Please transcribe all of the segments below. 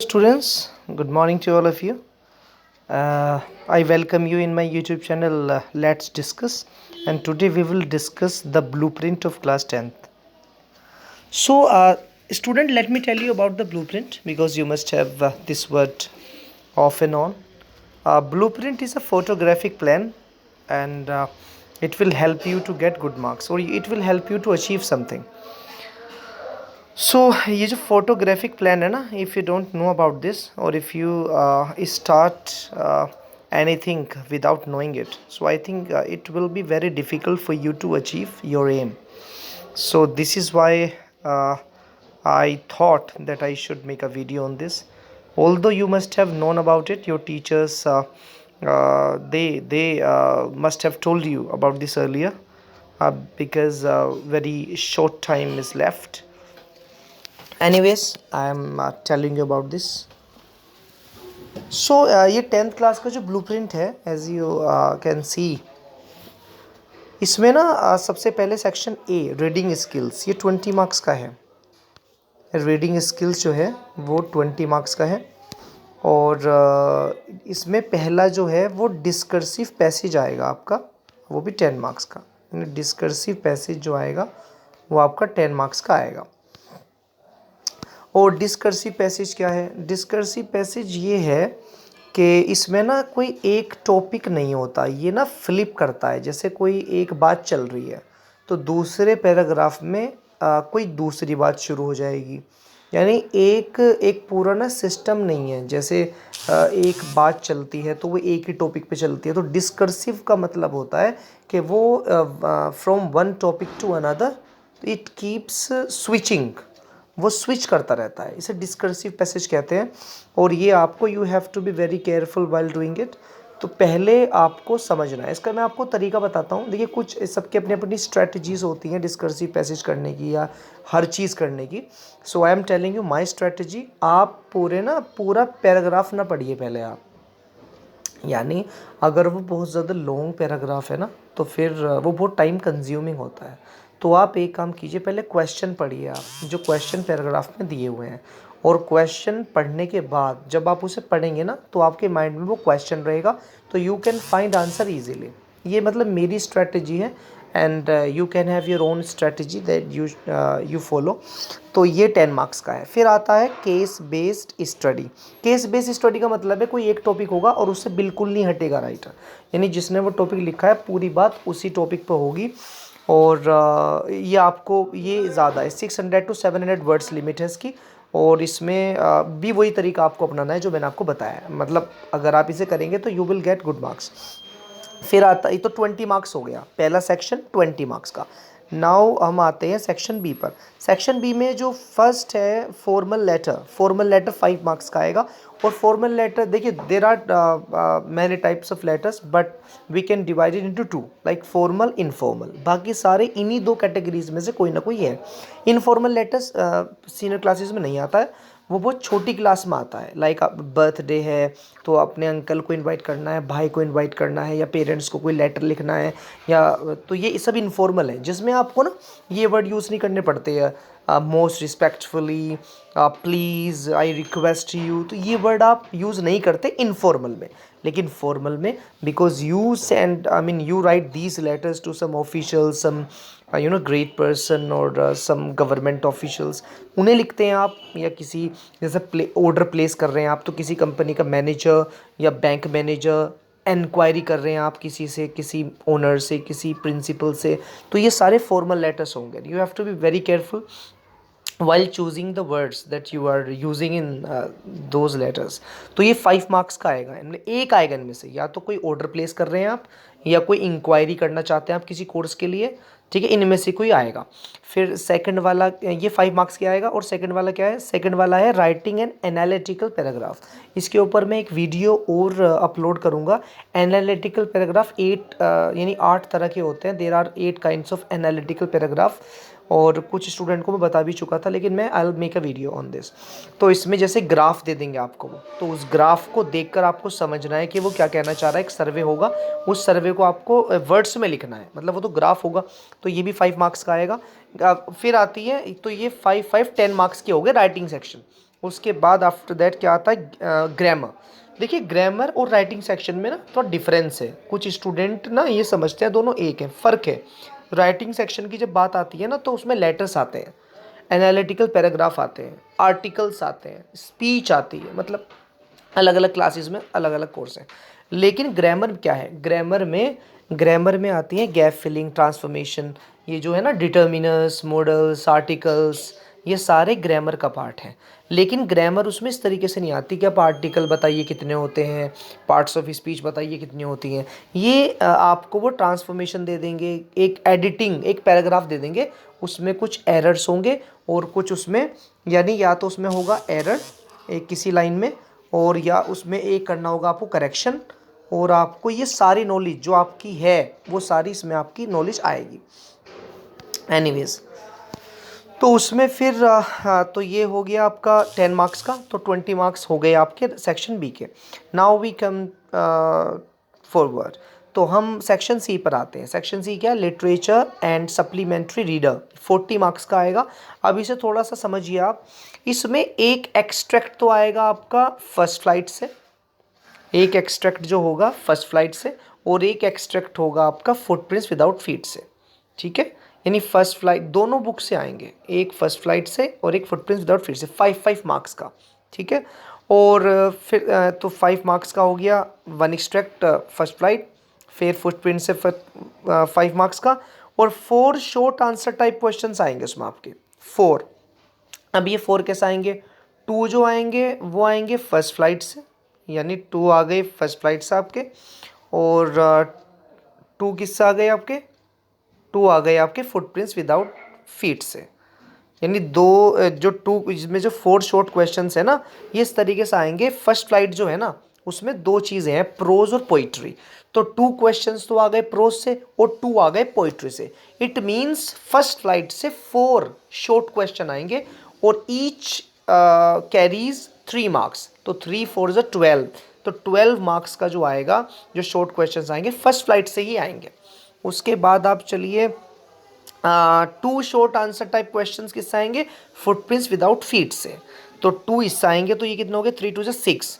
Students, good morning to all of you. I welcome you in my YouTube channel Let's Discuss, and today we will discuss the blueprint of class 10th. Student, let me tell you about the blueprint because you must have this word off and on. Blueprint is a photographic plan, and it will help you to get good marks, or it will help you to achieve something. सो ये जो photographic plan है ना, if you don't know about this और if you start anything without knowing it, so I think it will be very difficult for you to achieve your aim. So this is why uh, I thought that I should make a video on this. Although you must have known about it, your teachers they must have told you about this earlier, because very short time is left. Anyways, I am telling you about this. So ये 10th class का जो blueprint है, as you can see, इसमें ना सबसे पहले section A reading skills, ये 20 marks का है. रीडिंग स्किल्स जो है वो 20 मार्क्स का है. और इसमें पहला जो है वो डिस्कर्सिव पैसेज आएगा आपका, वो भी 10 मार्क्स का. डिस्कर्सिव पैसेज जो आएगा वो आपका 10 मार्क्स का आएगा. और डिस्कर्सिव पैसेज क्या है? डिस्कर्सिव पैसेज ये है कि इसमें ना कोई एक टॉपिक नहीं होता, ये ना फ्लिप करता है. जैसे कोई एक बात चल रही है तो दूसरे पैराग्राफ में कोई दूसरी बात शुरू हो जाएगी. यानी एक पूरा ना सिस्टम नहीं है. जैसे एक बात चलती है तो वो एक ही टॉपिक पे चलती है. तो डिस्कर्सिव का मतलब होता है कि वो from one topic to another it keeps switching, वो स्विच करता रहता है. इसे डिस्कर्सिव पैसेज कहते हैं. और ये आपको you have to be very careful while doing it. तो पहले आपको समझना है. इसका मैं आपको तरीका बताता हूँ. देखिए, कुछ सबके अपनी अपनी स्ट्रेटजीज़ होती हैं डिस्कर्सिव पैसेज करने की या हर चीज़ करने की. So I am telling you my strategy. आप पूरा पैराग्राफ ना पढ़िए पहले आप. यानी अगर वो बहुत ज़्यादा लॉन्ग पैराग्राफ है ना तो फिर वो बहुत टाइम कंज्यूमिंग होता है. तो आप एक काम कीजिए, पहले क्वेश्चन पढ़िए आप जो क्वेश्चन पैराग्राफ में दिए हुए हैं. और क्वेश्चन पढ़ने के बाद जब आप उसे पढ़ेंगे ना तो आपके माइंड में वो क्वेश्चन रहेगा, तो you can find answer easily. ये मतलब मेरी स्ट्रेटजी है, and you can have your own strategy that you follow. तो ये 10 मार्क्स का है. फिर आता है case based study. Case based study का मतलब है कोई एक टॉपिक होगा और उससे बिल्कुल नहीं हटेगा राइटर. यानी जिसने वो टॉपिक लिखा है पूरी बात उसी टॉपिक पर होगी. और ये आपको ये ज़्यादा है, 600 to 700 वर्ड्स लिमिट है इसकी. और इसमें भी वही तरीका आपको अपनाना है जो मैंने आपको बताया है. मतलब अगर आप इसे करेंगे तो you will get good marks. फिर आता ये तो 20 मार्क्स हो गया, पहला सेक्शन 20 मार्क्स का. नाउ हम आते हैं सेक्शन बी पर. सेक्शन बी में जो फर्स्ट है फॉर्मल लेटर 5 मार्क्स का आएगा. और फॉर्मल लेटर देखिए, there are many types of letters but we can divide it into 2, like formal, informal. बाकी सारे इन्हीं दो कैटेगरीज में से कोई ना कोई है. इनफॉर्मल लेटर्स सीनियर क्लासेस में नहीं आता है, वो बहुत छोटी क्लास में आता है. लाइक बर्थडे है तो अपने अंकल को इनवाइट करना है, भाई को इनवाइट करना है, या पेरेंट्स को कोई लेटर लिखना है, या तो ये सब इनफॉर्मल है जिसमें आपको ना ये वर्ड यूज़ नहीं करने पड़ते हैं. Most respectfully, please, I request you, तो ये वर्ड आप यूज़ नहीं करते इनफॉर्मल में. लेकिन फॉर्मल में because you send, I mean you write these letters to some officials, some great person और सम गवर्नमेंट ऑफिशियल्स, उन्हें लिखते हैं आप. या किसी जैसे ऑर्डर प्लेस कर रहे हैं आप तो किसी कंपनी का मैनेजर या बैंक मैनेजर, इंक्वायरी कर रहे हैं आप किसी से, किसी ओनर से, किसी प्रिंसिपल से, तो ये सारे फॉर्मल लेटर्स होंगे. You have to be very careful while choosing the words that you are using in those letters. तो ये 5 मार्क्स का आएगा. इनमें एक आएगा इनमें से, या तो कोई ऑर्डर प्लेस कर रहे हैं आप, या कोई इंक्वायरी करना चाहते हैं आप किसी कोर्स के लिए, ठीक है, इनमें से कोई आएगा. फिर सेकंड वाला ये 5 मार्क्स का आएगा. और सेकंड वाला क्या है? सेकंड वाला है राइटिंग एन एनालिटिकल पैराग्राफ. इसके ऊपर मैं एक वीडियो और अपलोड करूँगा. एनालिटिकल पैराग्राफ 8 यानी 8 तरह के होते हैं. There are 8 kinds of analytical paragraph. और कुछ स्टूडेंट को मैं बता भी चुका था, लेकिन मैं I will make a video on this. तो इसमें जैसे ग्राफ दे देंगे आपको वो, तो उस ग्राफ को देखकर आपको समझना है कि वो क्या कहना चाह रहा है. एक सर्वे होगा, उस सर्वे को आपको वर्ड्स में लिखना है, मतलब वो तो ग्राफ होगा. तो ये भी 5 मार्क्स का आएगा. फिर आती है, तो ये 5 5 10 मार्क्स के हो गए राइटिंग सेक्शन. उसके बाद आफ्टर दैट क्या आता है, ग्रामर। देखिए ग्रामर और राइटिंग सेक्शन में ना थोड़ा डिफरेंस है, कुछ स्टूडेंट ना ये समझते हैं दोनों एक है, फ़र्क है। राइटिंग सेक्शन की जब बात आती है ना तो उसमें लेटर्स आते हैं, एनालिटिकल पैराग्राफ आते हैं, आर्टिकल्स आते हैं, स्पीच आती है, मतलब अलग अलग क्लासेस में अलग अलग कोर्स हैं। लेकिन ग्रामर क्या है, ग्रामर में आती है गैप फिलिंग, ट्रांसफॉर्मेशन, ये जो है ना डिटर्मिनर्स, मॉडल्स, आर्टिकल्स, ये सारे ग्रामर का पार्ट है। लेकिन ग्रामर उसमें इस तरीके से नहीं आती कि आप आर्टिकल बताइए कितने होते हैं, पार्ट्स ऑफ स्पीच बताइए कितनी होती हैं। ये आपको वो ट्रांसफॉर्मेशन दे देंगे, एक एडिटिंग, एक पैराग्राफ दे देंगे, उसमें कुछ एरर्स होंगे और कुछ उसमें, यानी या तो उसमें होगा एरर एक किसी लाइन में, और या उसमें एक करना होगा आपको करेक्शन, और आपको ये सारी नॉलेज जो आपकी है वो सारी इसमें आपकी नॉलेज आएगी। एनीवेज, तो उसमें फिर तो ये हो गया आपका 10 मार्क्स का, तो 20 मार्क्स हो गए आपके सेक्शन बी के। नाउ वी कम फॉरवर्ड, तो हम सेक्शन सी पर आते हैं। सेक्शन सी क्या, literature and supplementary reader, 40 marks का आएगा। अब इसे थोड़ा सा समझिए आप, इसमें एक एक्सट्रैक्ट तो आएगा आपका फर्स्ट फ्लाइट से, एक एक्सट्रैक्ट जो होगा फर्स्ट फ्लाइट से, और एक एक्सट्रैक्ट होगा आपका फुटप्रिंट्स विदाउट फीट से, ठीक है। यानी फर्स्ट फ्लाइट दोनों बुक से आएंगे, एक फर्स्ट फ्लाइट से और एक फुटप्रिंट्स विदाउट फीट से, 5 मार्क्स का, ठीक है। और फिर तो 5 मार्क्स का हो गया, वन एक्सट्रैक्ट फर्स्ट फ्लाइट, फिर फुटप्रिंट से 5 मार्क्स का, और 4 शॉर्ट आंसर टाइप क्वेश्चंस आएंगे उसमें आपके 4। अब ये 4 कैसे आएंगे, 2 जो आएंगे वो आएंगे फर्स्ट फ्लाइट से, यानी 2 आ गए फर्स्ट फ्लाइट से आपके, और 2 किससे आ गए आपके, 2 आ गए आपके फुटप्रिंट्स विदाउट फीट से। यानी जो 2 इसमें जो 4 शॉर्ट क्वेश्चंस है ना, ये इस तरीके से आएंगे। फर्स्ट फ्लाइट जो है ना उसमें 2 चीज़ें हैं, प्रोज और पोइट्री, तो 2 क्वेश्चंस तो आ गए प्रोज से और 2 आ गए पोइट्री से। इट मीन्स फर्स्ट फ्लाइट से 4 शॉर्ट क्वेश्चन आएंगे और ईच कैरीज 3 मार्क्स, तो 3 4 इज 12, तो 12 मार्क्स का जो आएगा, जो शॉर्ट क्वेश्चंस आएंगे फर्स्ट फ्लाइट से ही आएंगे। उसके बाद आप चलिए 2 शॉर्ट आंसर टाइप क्वेश्चंस किससे आएंगे, फुटप्रिंट्स विदाउट फीट से, तो 2 इससे आएंगे, तो ये कितने हो गए, 3 2 से 6,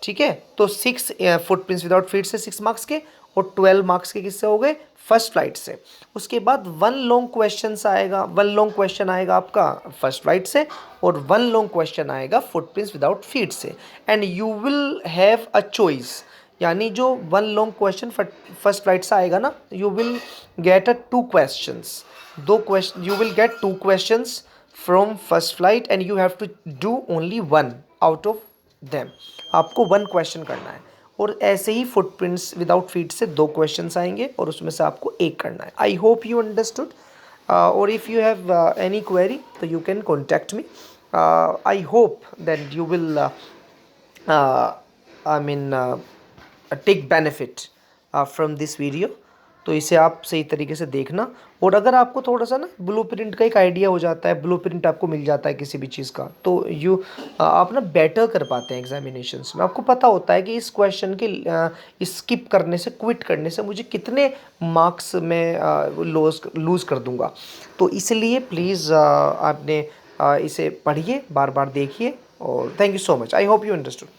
ठीक है। तो 6 फुटप्रिंट्स विदाउट फीट से 6 मार्क्स के, और 12 मार्क्स के किससे हो गए, फर्स्ट फ्लाइट से। उसके बाद 1 लॉन्ग क्वेश्चन आएगा, 1 लॉन्ग क्वेश्चन आएगा आपका फर्स्ट फ्लाइट से, और 1 लॉन्ग क्वेश्चन आएगा फुटप्रिंट्स विदाउट फीट से। And you will have a choice, यानी जो 1 लॉन्ग क्वेश्चन फर्स्ट फ्लाइट से आएगा ना, you will get 2 questions, 2 question, you will get 2 questions from first flight and you have to do only 1 out of them, आपको 1 question करना है। और ऐसे ही फुटप्रिंट्स विदाउट फीट से 2 क्वेश्चंस आएंगे और उसमें से आपको एक करना है। आई होप यू अंडरस्टूड, और if you have any query तो you can contact me. I hope that you will I mean take benefit from this video. तो इसे आप सही तरीके से देखना, और अगर आपको थोड़ा सा ना ब्लूप्रिंट का एक आइडिया हो जाता है, ब्लूप्रिंट आपको मिल जाता है किसी भी चीज़ का, तो आप ना बेटर कर पाते हैं एग्जामिनेशंस में। आपको पता होता है कि इस क्वेश्चन के स्किप करने से, क्विट करने से मुझे कितने मार्क्स में लूज़ कर दूंगा। तो इसलिए प्लीज़ आपने इसे पढ़िए, बार बार देखिए, और thank you so much. I hope you understood.